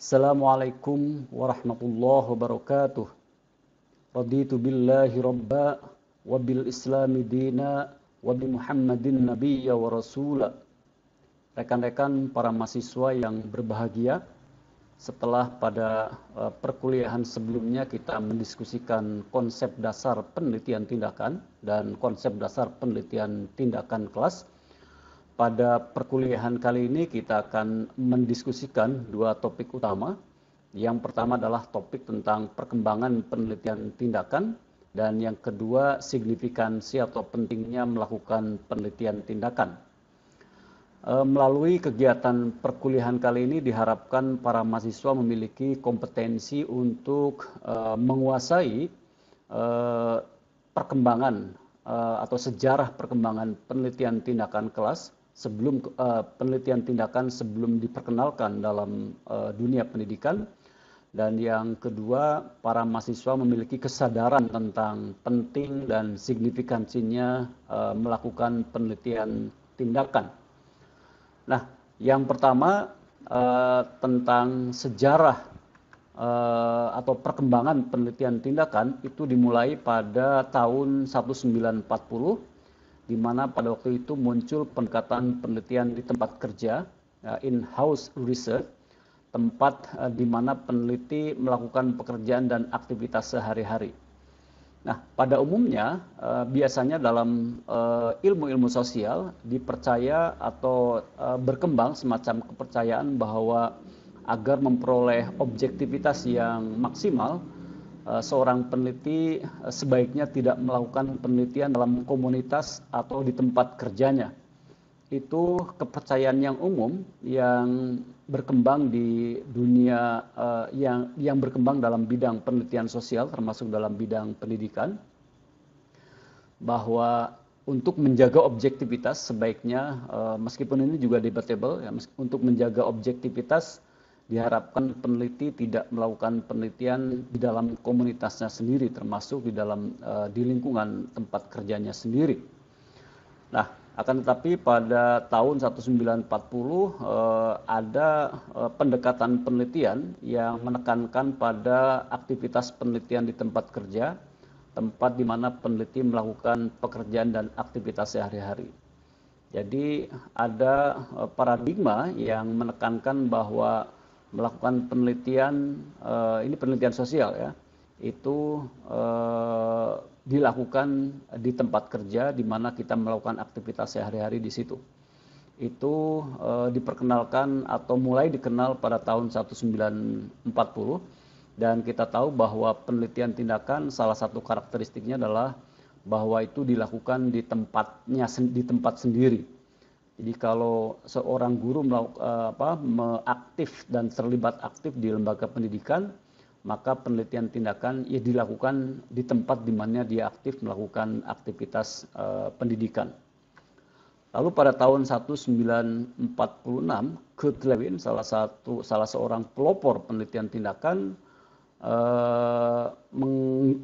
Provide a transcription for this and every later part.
Assalamualaikum warahmatullahi wabarakatuh. Raditu billahi rabba wa bil islami dina wa bi Muhammadin nabiyya wa rasula. Rekan-rekan para mahasiswa yang berbahagia, setelah pada perkuliahan sebelumnya kita mendiskusikan konsep dasar penelitian tindakan dan konsep dasar penelitian tindakan kelas. Pada perkuliahan kali ini kita akan mendiskusikan dua topik utama. Yang pertama adalah topik tentang perkembangan penelitian tindakan, dan yang kedua signifikansi atau pentingnya melakukan penelitian tindakan. Melalui kegiatan perkuliahan kali ini diharapkan para mahasiswa memiliki kompetensi untuk menguasai perkembangan atau sejarah perkembangan penelitian tindakan kelas sebelum penelitian tindakan sebelum diperkenalkan dalam dunia pendidikan. Dan yang kedua, para mahasiswa memiliki kesadaran tentang penting dan signifikansinya melakukan penelitian tindakan. Nah, yang pertama tentang sejarah atau perkembangan penelitian tindakan itu dimulai pada tahun 1940, di mana pada waktu itu muncul pendekatan penelitian di tempat kerja, in-house research, tempat di mana peneliti melakukan pekerjaan dan aktivitas sehari-hari. Nah, pada umumnya biasanya dalam ilmu-ilmu sosial dipercaya atau berkembang semacam kepercayaan bahwa agar memperoleh objektivitas yang maksimal, seorang peneliti sebaiknya tidak melakukan penelitian dalam komunitas atau di tempat kerjanya. Itu kepercayaan yang umum yang berkembang di dunia yang berkembang dalam bidang penelitian sosial, termasuk dalam bidang pendidikan, bahwa untuk menjaga objektivitas sebaiknya, meskipun ini juga debatable, ya, untuk menjaga objektivitas diharapkan peneliti tidak melakukan penelitian di dalam komunitasnya sendiri, termasuk di lingkungan tempat kerjanya sendiri. Nah, akan tetapi pada tahun 1940 ada pendekatan penelitian yang menekankan pada aktivitas penelitian di tempat kerja, tempat di mana peneliti melakukan pekerjaan dan aktivitas sehari-hari. Jadi ada paradigma yang menekankan bahwa melakukan penelitian, ini penelitian sosial ya, itu dilakukan di tempat kerja di mana kita melakukan aktivitas sehari-hari di situ. Itu diperkenalkan atau mulai dikenal pada tahun 1940, dan kita tahu bahwa penelitian tindakan salah satu karakteristiknya adalah bahwa itu dilakukan di tempat sendiri. Jadi kalau seorang guru aktif dan terlibat aktif di lembaga pendidikan, maka penelitian tindakan ya dilakukan di tempat di mana dia aktif melakukan aktivitas pendidikan. Lalu pada tahun 1946, Kurt Lewin, salah seorang pelopor penelitian tindakan,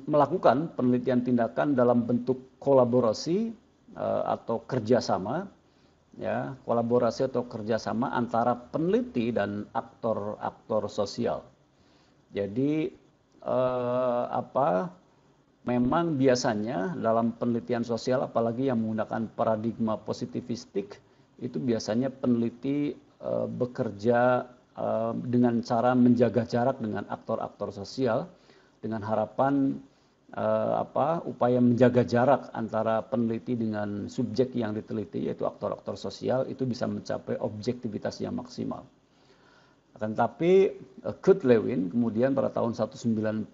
melakukan penelitian tindakan dalam bentuk kolaborasi atau kerjasama, ya, kolaborasi atau kerjasama antara peneliti dan aktor-aktor sosial. Jadi memang biasanya dalam penelitian sosial, apalagi yang menggunakan paradigma positivistik, itu biasanya peneliti bekerja dengan cara menjaga jarak dengan aktor-aktor sosial, dengan harapan upaya menjaga jarak antara peneliti dengan subjek yang diteliti, yaitu aktor-aktor sosial, itu bisa mencapai objektivitas yang maksimal. Akan tetapi Kurt Lewin kemudian pada tahun 1946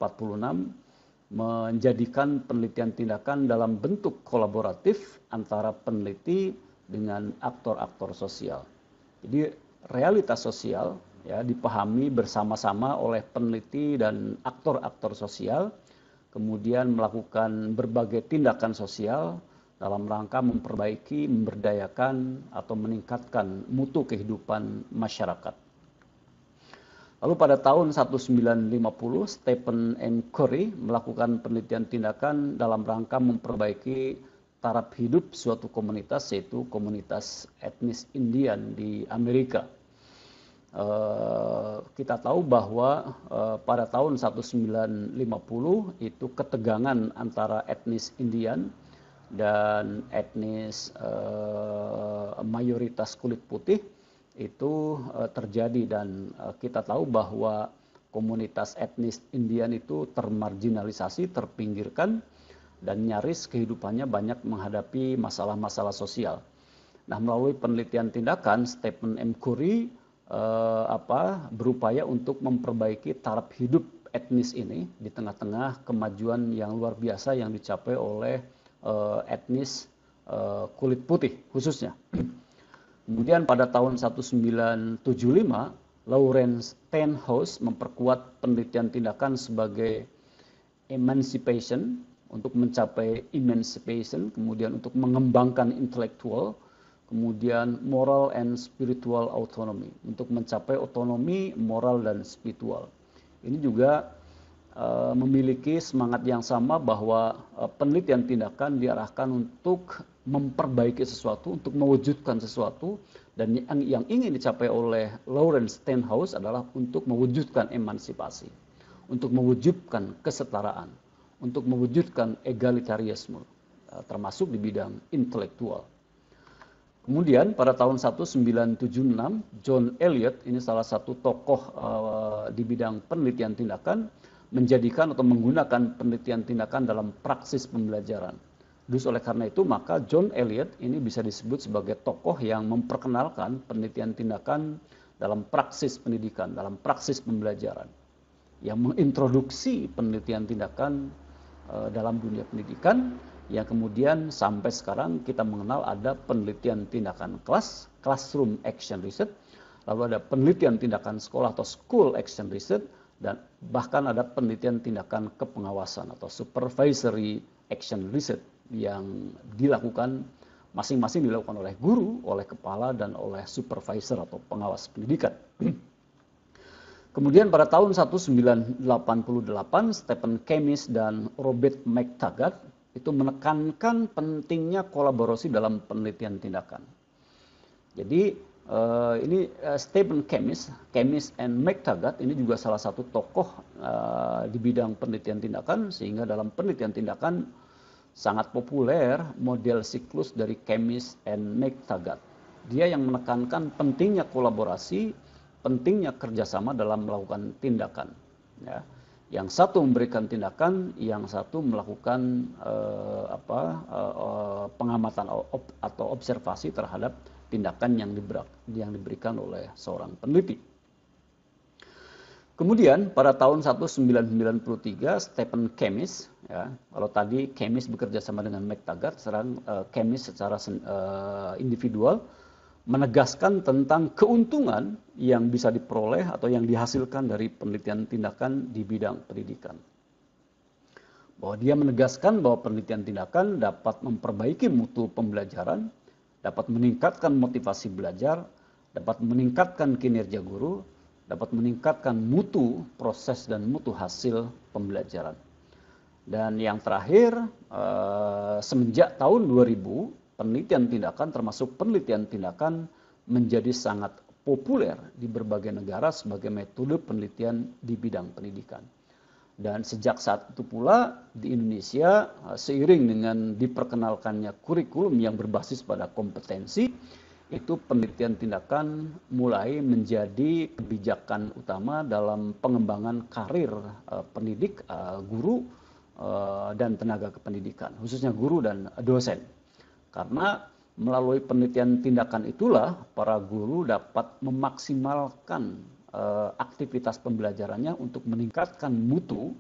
menjadikan penelitian tindakan dalam bentuk kolaboratif antara peneliti dengan aktor-aktor sosial. Jadi realitas sosial ya dipahami bersama-sama oleh peneliti dan aktor-aktor sosial, kemudian melakukan berbagai tindakan sosial dalam rangka memperbaiki, memberdayakan atau meningkatkan mutu kehidupan masyarakat. Lalu pada tahun 1950, Stephen M. Curry melakukan penelitian tindakan dalam rangka memperbaiki taraf hidup suatu komunitas, yaitu komunitas etnis Indian di Amerika. kita tahu bahwa pada tahun 1950 itu ketegangan antara etnis Indian dan etnis mayoritas kulit putih itu terjadi, dan kita tahu bahwa komunitas etnis Indian itu termarginalisasi, terpinggirkan, dan nyaris kehidupannya banyak menghadapi masalah-masalah sosial. Nah, melalui penelitian tindakan, Stephen M. Curry berupaya untuk memperbaiki taraf hidup etnis ini di tengah-tengah kemajuan yang luar biasa yang dicapai oleh etnis kulit putih khususnya. Kemudian pada tahun 1975, Lawrence Steinhaus memperkuat penelitian tindakan sebagai emancipation, untuk mencapai emancipation, kemudian untuk mengembangkan intelektual, kemudian moral and spiritual autonomy, untuk mencapai otonomi moral dan spiritual. Ini juga memiliki semangat yang sama bahwa penelitian tindakan diarahkan untuk memperbaiki sesuatu, untuk mewujudkan sesuatu, dan yang ingin dicapai oleh Lawrence Steinhaus adalah untuk mewujudkan emansipasi, untuk mewujudkan kesetaraan, untuk mewujudkan egalitarisme, termasuk di bidang intelektual. Kemudian pada tahun 1976, John Elliot, ini salah satu tokoh di bidang penelitian tindakan, menjadikan atau menggunakan penelitian tindakan dalam praksis pembelajaran. Dus oleh karena itu, maka John Elliot ini bisa disebut sebagai tokoh yang memperkenalkan penelitian tindakan dalam praksis pendidikan, dalam praksis pembelajaran, yang mengintroduksi penelitian tindakan dalam dunia pendidikan, yang kemudian sampai sekarang kita mengenal ada penelitian tindakan kelas, classroom action research, lalu ada penelitian tindakan sekolah atau school action research, dan bahkan ada penelitian tindakan kepengawasan atau supervisory action research yang dilakukan masing-masing dilakukan oleh guru, oleh kepala, dan oleh supervisor atau pengawas pendidikan. Kemudian pada tahun 1988, Stephen Kemmis dan Robert McTaggart itu menekankan pentingnya kolaborasi dalam penelitian tindakan. Jadi ini Stephen Kemmis and McTaggart ini juga salah satu tokoh di bidang penelitian tindakan, sehingga dalam penelitian tindakan sangat populer model siklus dari Kemmis and McTaggart. Dia yang menekankan pentingnya kolaborasi, pentingnya kerjasama dalam melakukan tindakan. Ya. Yang satu memberikan tindakan, yang satu melakukan pengamatan atau observasi terhadap tindakan yang diberikan oleh seorang peneliti. Kemudian pada tahun 1993, Stephen Kemmis, ya, kalau tadi Kemmis bekerja sama dengan McTaggart, sekarang Kemmis secara individual menegaskan tentang keuntungan yang bisa diperoleh atau yang dihasilkan dari penelitian tindakan di bidang pendidikan. Bahwa dia menegaskan bahwa penelitian tindakan dapat memperbaiki mutu pembelajaran, dapat meningkatkan motivasi belajar, dapat meningkatkan kinerja guru, dapat meningkatkan mutu proses dan mutu hasil pembelajaran. Dan yang terakhir, semenjak tahun 2000, penelitian tindakan termasuk penelitian tindakan menjadi sangat populer di berbagai negara sebagai metode penelitian di bidang pendidikan. Dan sejak saat itu pula di Indonesia, seiring dengan diperkenalkannya kurikulum yang berbasis pada kompetensi, itu penelitian tindakan mulai menjadi kebijakan utama dalam pengembangan karir pendidik, guru, dan tenaga kependidikan, khususnya guru dan dosen. Karena melalui penelitian tindakan itulah para guru dapat memaksimalkan aktivitas pembelajarannya untuk meningkatkan mutu,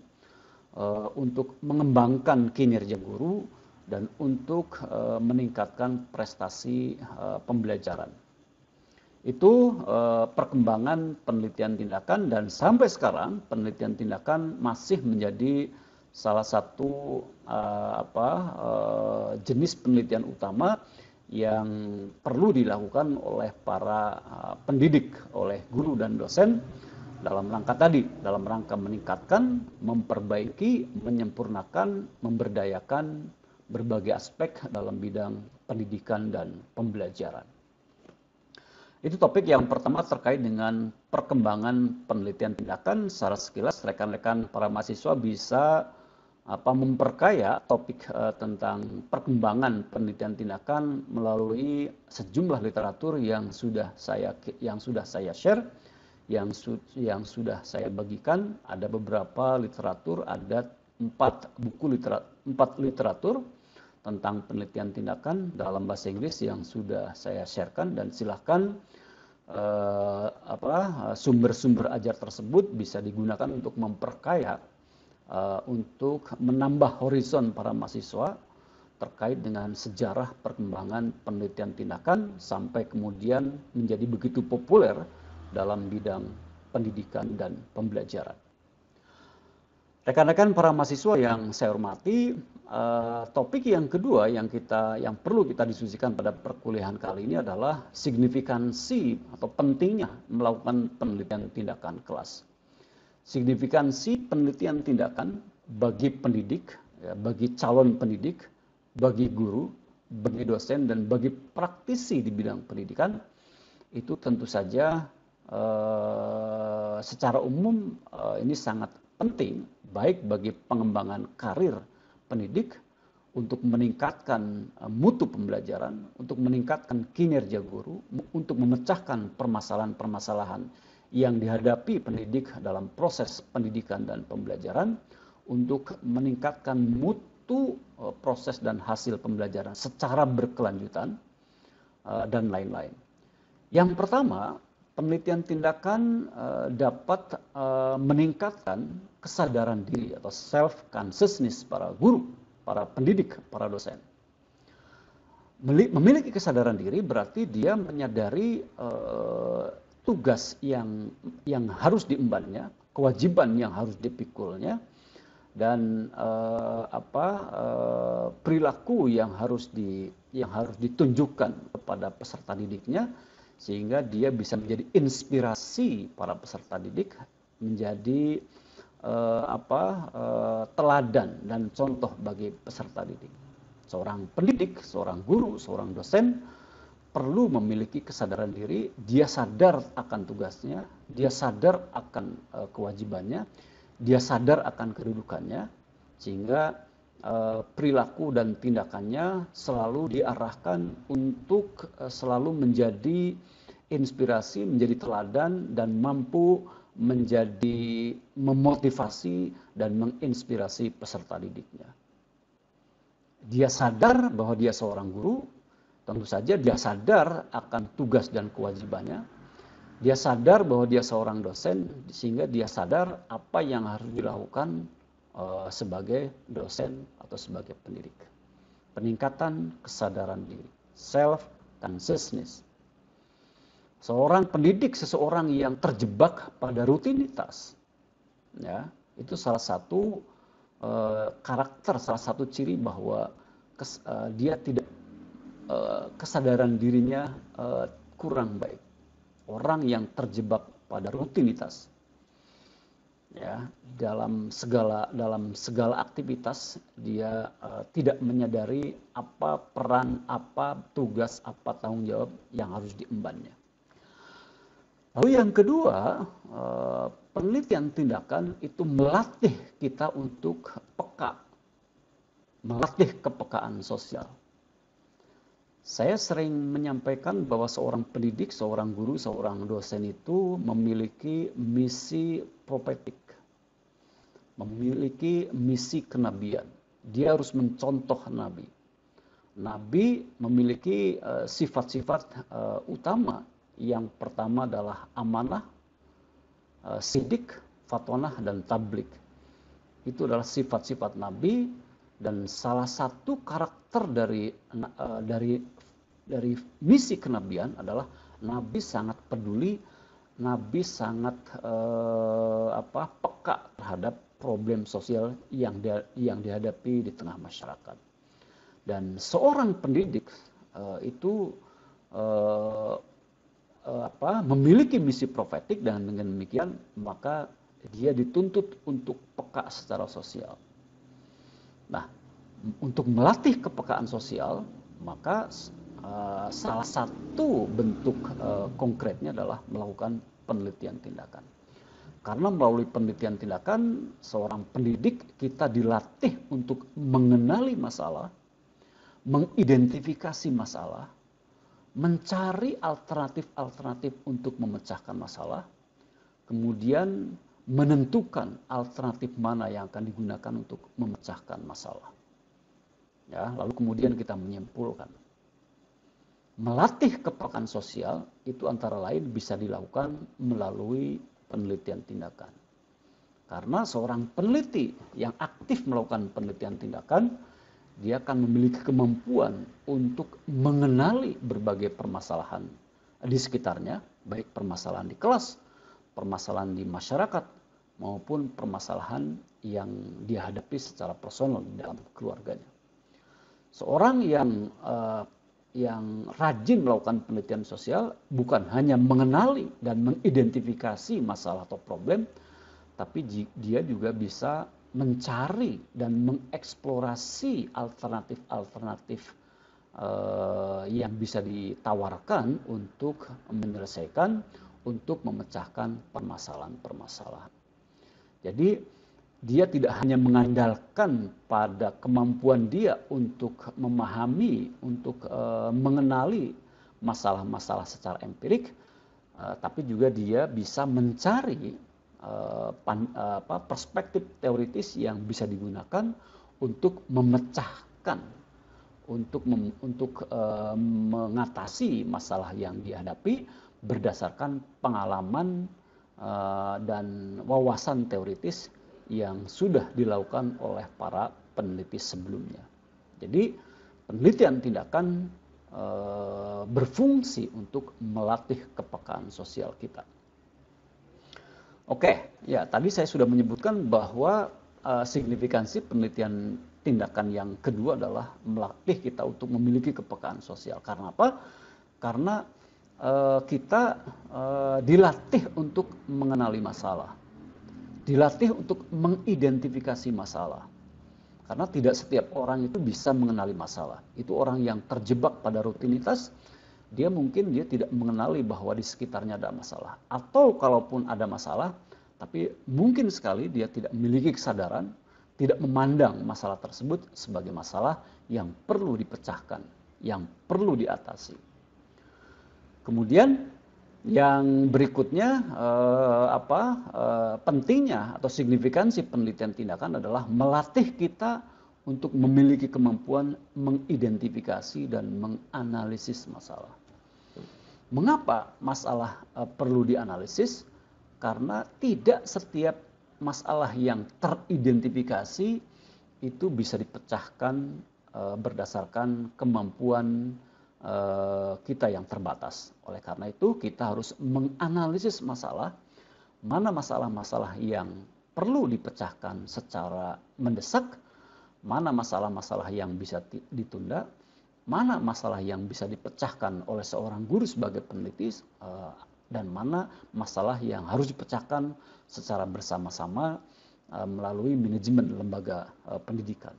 untuk mengembangkan kinerja guru, dan untuk meningkatkan prestasi pembelajaran. Itu perkembangan penelitian tindakan, dan sampai sekarang penelitian tindakan masih menjadi salah satu jenis penelitian utama yang perlu dilakukan oleh para pendidik, oleh guru dan dosen dalam rangka meningkatkan, memperbaiki, menyempurnakan, memberdayakan berbagai aspek dalam bidang pendidikan dan pembelajaran. Itu topik yang pertama terkait dengan perkembangan penelitian tindakan. Secara sekilas rekan-rekan para mahasiswa bisa memperkaya topik tentang perkembangan penelitian tindakan melalui sejumlah literatur yang sudah saya share, yang sudah saya bagikan. Ada beberapa literatur, ada 4 literatur tentang penelitian tindakan dalam bahasa Inggris yang sudah saya sharekan, dan silahkan sumber-sumber ajar tersebut bisa digunakan untuk memperkaya, untuk menambah horizon para mahasiswa terkait dengan sejarah perkembangan penelitian tindakan sampai kemudian menjadi begitu populer dalam bidang pendidikan dan pembelajaran. Rekan-rekan para mahasiswa yang saya hormati, topik yang kedua yang perlu kita diskusikan pada perkuliahan kali ini adalah signifikansi atau pentingnya melakukan penelitian tindakan kelas. Signifikansi penelitian tindakan bagi pendidik, bagi calon pendidik, bagi guru, bagi dosen, dan bagi praktisi di bidang pendidikan, itu tentu saja secara umum ini sangat penting, baik bagi pengembangan karir pendidik, untuk meningkatkan mutu pembelajaran, untuk meningkatkan kinerja guru, untuk memecahkan permasalahan-permasalahan yang dihadapi pendidik dalam proses pendidikan dan pembelajaran, untuk meningkatkan mutu proses dan hasil pembelajaran secara berkelanjutan, dan lain-lain. Yang pertama, penelitian tindakan dapat meningkatkan kesadaran diri atau self-consciousness para guru, para pendidik, para dosen. Memiliki kesadaran diri berarti dia menyadari tugas yang harus diembannya, kewajiban yang harus dipikulnya, dan perilaku yang harus ditunjukkan kepada peserta didiknya, sehingga dia bisa menjadi inspirasi para peserta didik, menjadi teladan dan contoh bagi peserta didik. Seorang pendidik, seorang guru, seorang dosen perlu memiliki kesadaran diri. Dia sadar akan tugasnya, dia sadar akan kewajibannya, dia sadar akan kedudukannya, sehingga perilaku dan tindakannya selalu diarahkan untuk selalu menjadi inspirasi, menjadi teladan, dan mampu menjadi memotivasi dan menginspirasi peserta didiknya. Dia sadar bahwa dia seorang guru, tentu saja dia sadar akan tugas dan kewajibannya. Dia sadar bahwa dia seorang dosen, sehingga dia sadar apa yang harus dilakukan sebagai dosen atau sebagai pendidik. Peningkatan kesadaran diri, self-consciousness. Seorang pendidik, seseorang yang terjebak pada rutinitas, ya, itu salah satu karakter, salah satu ciri bahwa dia tidak, kesadaran dirinya kurang baik. Orang yang terjebak pada rutinitas, ya, dalam segala aktivitas dia tidak menyadari apa peran, apa tugas, apa tanggung jawab yang harus diembannya. Lalu yang kedua, penelitian tindakan itu melatih kita untuk peka, melatih kepekaan sosial. Saya sering menyampaikan bahwa seorang pendidik, seorang guru, seorang dosen itu memiliki misi profetik, memiliki misi kenabian. Dia harus mencontoh Nabi. Nabi memiliki sifat-sifat utama. Yang pertama adalah amanah, sidik, fatonah, dan tablik. Itu adalah sifat-sifat Nabi, dan salah satu karakter dari misi kenabian adalah Nabi sangat peduli, Nabi sangat peka terhadap problem sosial yang dihadapi di tengah masyarakat. Dan seorang pendidik itu memiliki misi profetik, dan dengan demikian maka dia dituntut untuk peka secara sosial. Nah, untuk melatih kepekaan sosial, maka salah satu bentuk konkretnya adalah melakukan penelitian tindakan. Karena melalui penelitian tindakan, seorang pendidik kita dilatih untuk mengenali masalah, mengidentifikasi masalah, mencari alternatif-alternatif untuk memecahkan masalah, kemudian menentukan alternatif mana yang akan digunakan untuk memecahkan masalah. Ya, lalu kemudian kita menyimpulkan. Melatih kepekaan sosial itu antara lain bisa dilakukan melalui penelitian tindakan. Karena seorang peneliti yang aktif melakukan penelitian tindakan, dia akan memiliki kemampuan untuk mengenali berbagai permasalahan di sekitarnya, baik permasalahan di kelas, permasalahan di masyarakat, maupun permasalahan yang dia hadapi secara personal di dalam keluarganya. Seorang yang rajin melakukan penelitian sosial bukan hanya mengenali dan mengidentifikasi masalah atau problem, tapi dia juga bisa mencari dan mengeksplorasi alternatif-alternatif yang bisa ditawarkan untuk menyelesaikan, untuk memecahkan permasalahan-permasalahan. Jadi dia tidak hanya mengandalkan pada kemampuan dia untuk memahami, untuk mengenali masalah-masalah secara empirik, tapi juga dia bisa mencari perspektif teoritis yang bisa digunakan untuk memecahkan, untuk mengatasi masalah yang dihadapi berdasarkan pengalaman dan wawasan teoritis yang sudah dilakukan oleh para peneliti sebelumnya. Jadi penelitian tindakan berfungsi untuk melatih kepekaan sosial kita. Oke, ya tadi saya sudah menyebutkan bahwa signifikansi penelitian tindakan yang kedua adalah melatih kita untuk memiliki kepekaan sosial. Karena apa? Karena kita dilatih untuk mengenali masalah, dilatih untuk mengidentifikasi masalah. Karena tidak setiap orang itu bisa mengenali masalah. Itu orang yang terjebak pada rutinitas, dia tidak mengenali bahwa di sekitarnya ada masalah. Atau kalaupun ada masalah, tapi mungkin sekali dia tidak memiliki kesadaran, tidak memandang masalah tersebut sebagai masalah yang perlu dipecahkan, yang perlu diatasi. Kemudian yang berikutnya pentingnya atau signifikansi penelitian tindakan adalah melatih kita untuk memiliki kemampuan mengidentifikasi dan menganalisis masalah. Mengapa masalah perlu dianalisis? Karena tidak setiap masalah yang teridentifikasi itu bisa dipecahkan berdasarkan kemampuan kita yang terbatas. Oleh karena itu kita harus menganalisis masalah, mana masalah-masalah yang perlu dipecahkan secara mendesak, mana masalah-masalah yang bisa ditunda, mana masalah yang bisa dipecahkan oleh seorang guru sebagai peneliti, dan mana masalah yang harus dipecahkan secara bersama-sama melalui manajemen lembaga pendidikan.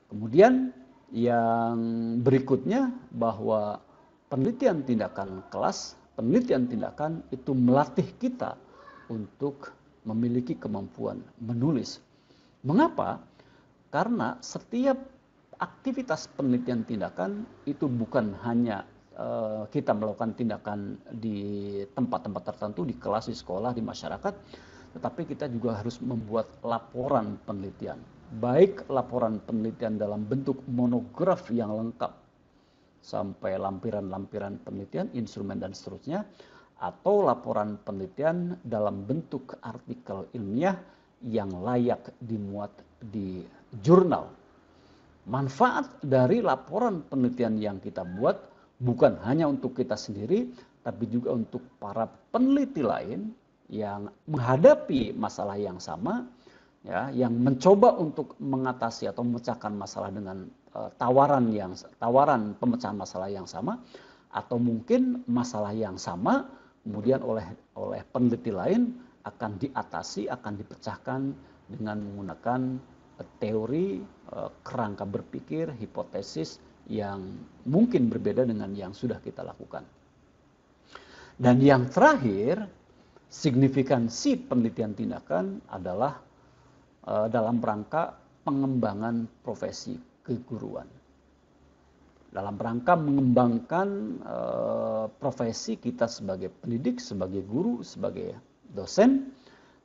Kemudian yang berikutnya bahwa penelitian tindakan kelas, penelitian tindakan itu melatih kita untuk memiliki kemampuan menulis. Mengapa? Karena setiap aktivitas penelitian tindakan itu bukan hanya kita melakukan tindakan di tempat-tempat tertentu, di kelas, di sekolah, di masyarakat, tetapi kita juga harus membuat laporan penelitian. Baik laporan penelitian dalam bentuk monograf yang lengkap sampai lampiran-lampiran penelitian, instrumen dan seterusnya, atau laporan penelitian dalam bentuk artikel ilmiah yang layak dimuat di jurnal. Manfaat dari laporan penelitian yang kita buat bukan hanya untuk kita sendiri, tapi juga untuk para peneliti lain yang menghadapi masalah yang sama, ya, yang mencoba untuk mengatasi atau memecahkan masalah dengan tawaran pemecahan masalah yang sama, atau mungkin masalah yang sama kemudian oleh peneliti lain akan diatasi, akan dipecahkan dengan menggunakan teori, kerangka berpikir, hipotesis yang mungkin berbeda dengan yang sudah kita lakukan. Dan yang terakhir, signifikansi penelitian tindakan adalah dalam rangka pengembangan profesi keguruan. Dalam rangka mengembangkan profesi kita sebagai pendidik, sebagai guru, sebagai dosen,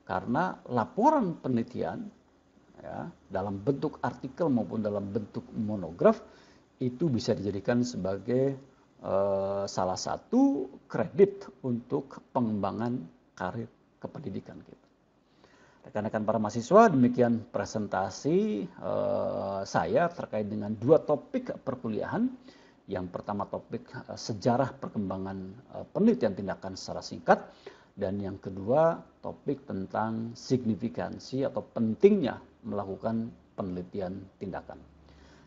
karena laporan penelitian ya, dalam bentuk artikel maupun dalam bentuk monograf itu bisa dijadikan sebagai salah satu kredit untuk pengembangan karir kependidikan kita. Rekan-rekan para mahasiswa, demikian presentasi saya terkait dengan 2 topik perkuliahan. Yang pertama topik sejarah perkembangan penelitian tindakan secara singkat, dan yang kedua topik tentang signifikansi atau pentingnya melakukan penelitian tindakan.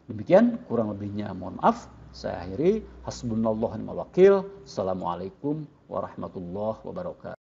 Demikian, kurang lebihnya mohon maaf. Saya akhiri. Hasbunallahu wa ni'mal wakil. Assalamualaikum warahmatullahi wabarakatuh.